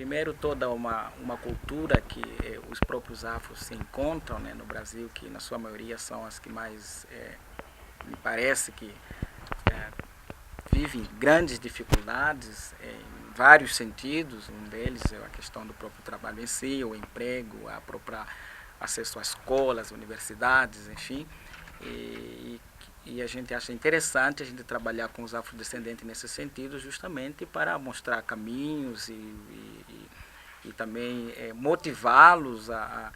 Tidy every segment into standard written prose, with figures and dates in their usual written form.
Primeiro, toda uma cultura que os próprios afros se encontram, né, no Brasil, que na sua maioria são as que mais, me parece que vivem grandes dificuldades em vários sentidos. Um deles é a questão do próprio trabalho em si, o emprego, a própria acesso à escola, às universidades, enfim. E a gente acha interessante a gente trabalhar com os afrodescendentes nesse sentido, justamente para mostrar caminhos e também motivá-los a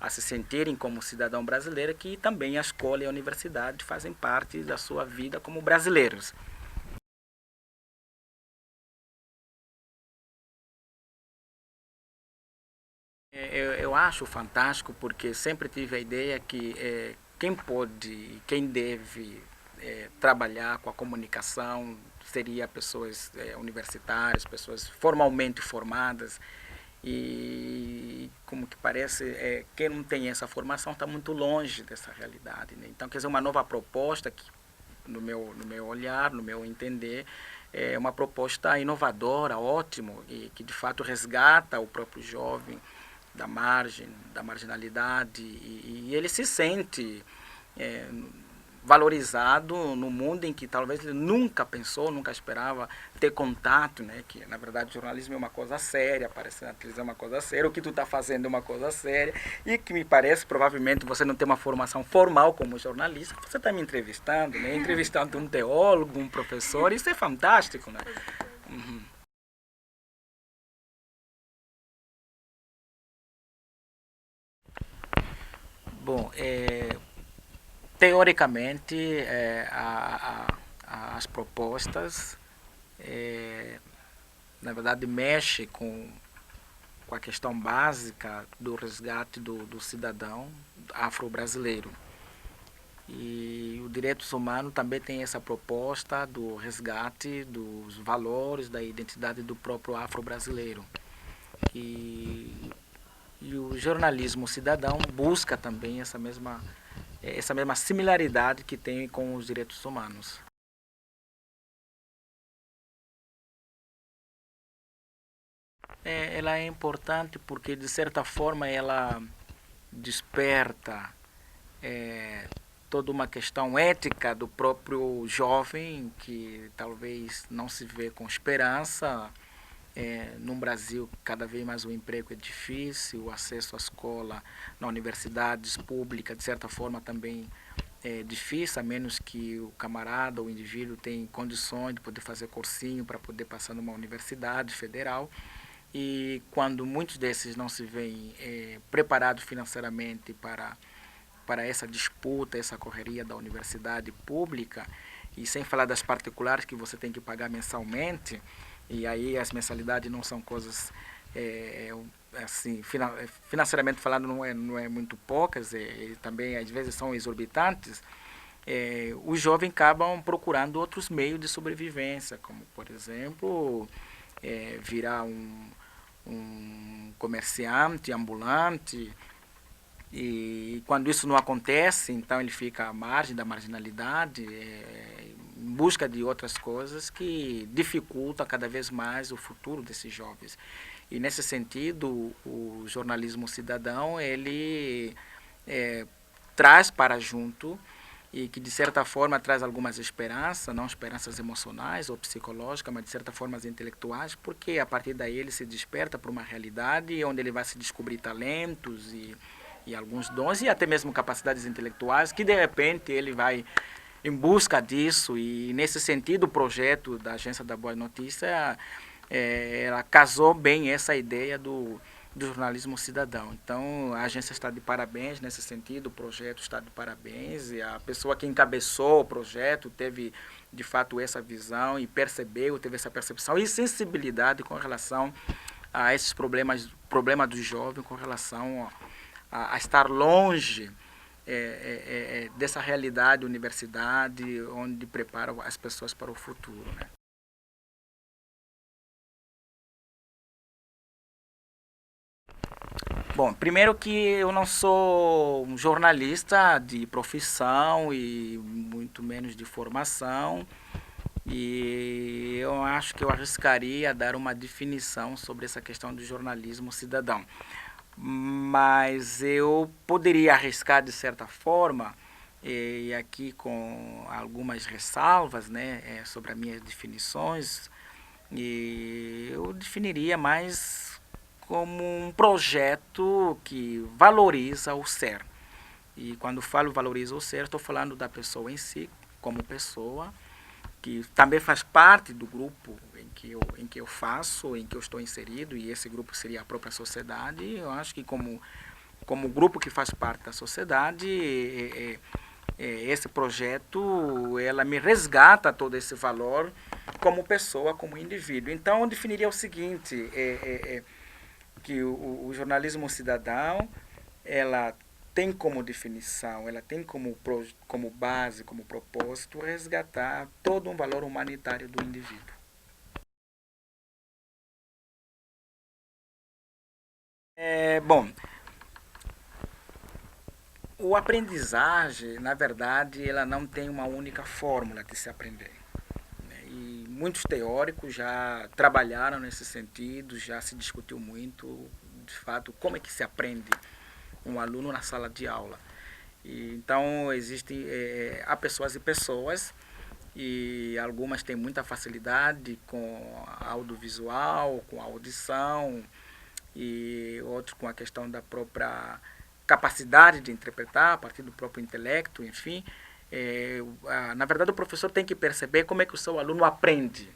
se sentirem como cidadão brasileiro, que também a escola e a universidade fazem parte da sua vida como brasileiros. Eu acho fantástico porque sempre tive a ideia que quem pode, quem deve trabalhar com a comunicação seria pessoas universitárias, pessoas formalmente formadas e como que parece, quem não tem essa formação está muito longe dessa realidade, né? Então, quer dizer, uma nova proposta que no meu olhar, no meu entender, é uma proposta inovadora, ótimo, e que de fato resgata o próprio jovem da margem, da marginalidade, e ele se sente é, valorizado no mundo em que talvez ele nunca pensou, nunca esperava ter contato, né? Que na verdade o jornalismo é uma coisa séria, aparecer na televisão é uma coisa séria, o que tu está fazendo é uma coisa séria, e que me parece, provavelmente você não tem uma formação formal como jornalista, você está me entrevistando, né? Entrevistando um teólogo, um professor, isso é fantástico, né? Uhum. Bom, teoricamente, as propostas, é, na verdade, mexe com a questão básica do resgate do cidadão afro-brasileiro. E o Direitos Humanos também tem essa proposta do resgate dos valores, da identidade do próprio afro-brasileiro. E, e o jornalismo cidadão busca também essa mesma similaridade que tem com os direitos humanos. Ela é importante porque, de certa forma, ela desperta é, toda uma questão ética do próprio jovem que talvez não se vê com esperança. No Brasil, cada vez mais o emprego é difícil, o acesso à escola, na universidades públicas, de certa forma, também é difícil, a menos que o camarada, o indivíduo, tenha condições de poder fazer cursinho para poder passar numa universidade federal. E quando muitos desses não se veem preparados financeiramente para essa disputa, essa correria da universidade pública, e sem falar das particulares que você tem que pagar mensalmente, e aí as mensalidades não são coisas assim, financeiramente falando não é muito poucas, e também às vezes são exorbitantes. Os jovens acabam procurando outros meios de sobrevivência, como por exemplo virar um comerciante ambulante, e quando isso não acontece, então ele fica à margem da marginalidade, em busca de outras coisas que dificultam cada vez mais o futuro desses jovens. E nesse sentido, o jornalismo cidadão, ele traz para junto e que de certa forma traz algumas esperanças, não esperanças emocionais ou psicológicas, mas de certa forma intelectuais, porque a partir daí ele se desperta para uma realidade onde ele vai se descobrir talentos e alguns dons e até mesmo capacidades intelectuais que de repente ele vai em busca disso. E nesse sentido o projeto da Agência da Boa Notícia ela casou bem essa ideia do jornalismo cidadão. Então a agência está de parabéns nesse sentido, o projeto está de parabéns, e a pessoa que encabeçou o projeto teve de fato essa visão e percebeu, teve essa percepção e sensibilidade com relação a esses problema do jovem, com relação a estar longe dessa realidade universidade, onde prepara as pessoas para o futuro, né? Bom, primeiro que eu não sou um jornalista de profissão e muito menos de formação. E eu acho que eu arriscaria dar uma definição sobre essa questão do jornalismo cidadão. Mas eu poderia arriscar de certa forma, e aqui com algumas ressalvas, né, sobre as minhas definições, e eu definiria mais como um projeto que valoriza o ser. E quando falo valoriza o ser, estou falando da pessoa em si, como pessoa, que também faz parte do grupo em que eu faço, em que eu estou inserido, e esse grupo seria a própria sociedade. Eu acho que como grupo que faz parte da sociedade, esse projeto, ela me resgata todo esse valor como pessoa, como indivíduo. Então, eu definiria o seguinte, que o jornalismo cidadão, ela tem como definição, ela tem como base, como propósito, resgatar todo um valor humanitário do indivíduo. Bom, o aprendizagem, na verdade, ela não tem uma única fórmula de se aprender. E muitos teóricos já trabalharam nesse sentido, já se discutiu muito, de fato, como é que se aprende um aluno na sala de aula. E, então, existem há pessoas e pessoas, e algumas têm muita facilidade com audiovisual, com a audição, e outros com a questão da própria capacidade de interpretar a partir do próprio intelecto, enfim. Na verdade, o professor tem que perceber como é que o seu aluno aprende.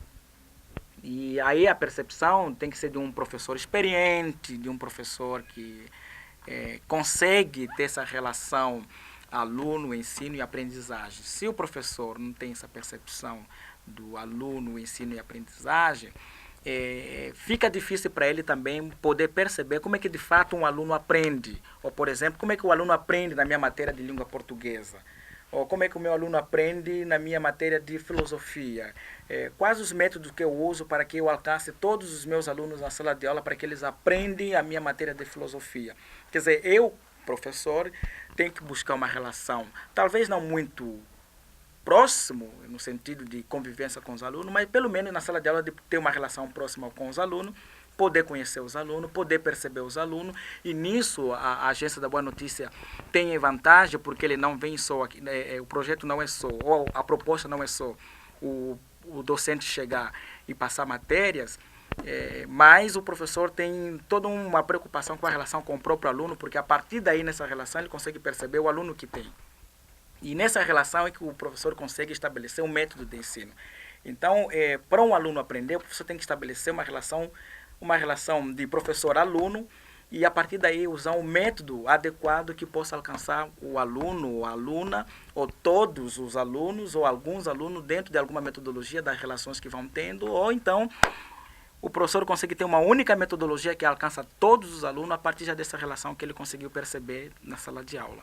E aí a percepção tem que ser de um professor experiente, de um professor que consegue ter essa relação aluno, ensino e aprendizagem. Se o professor não tem essa percepção do aluno, ensino e aprendizagem, fica difícil para ele também poder perceber como é que de fato um aluno aprende. Ou, por exemplo, como é que o aluno aprende na minha matéria de língua portuguesa. Ou como é que o meu aluno aprende na minha matéria de filosofia. Quais os métodos que eu uso para que eu alcance todos os meus alunos na sala de aula para que eles aprendam a minha matéria de filosofia. Quer dizer, eu, professor, tenho que buscar uma relação, talvez não muito próximo, no sentido de convivência com os alunos, mas pelo menos na sala de aula de ter uma relação próxima com os alunos, poder conhecer os alunos, poder perceber os alunos, e nisso a Agência da Boa Notícia tem vantagem, porque ele não vem só aqui, o projeto não é só, ou a proposta não é só o docente chegar e passar matérias, mas o professor tem toda uma preocupação com a relação com o próprio aluno, porque a partir daí, nessa relação, ele consegue perceber o aluno que tem. E nessa relação é que o professor consegue estabelecer um método de ensino. Então, para um aluno aprender, o professor tem que estabelecer uma relação de professor-aluno, e a partir daí usar um método adequado que possa alcançar o aluno, ou a aluna, ou todos os alunos, ou alguns alunos, dentro de alguma metodologia das relações que vão tendo, ou então o professor consegue ter uma única metodologia que alcança todos os alunos a partir já dessa relação que ele conseguiu perceber na sala de aula.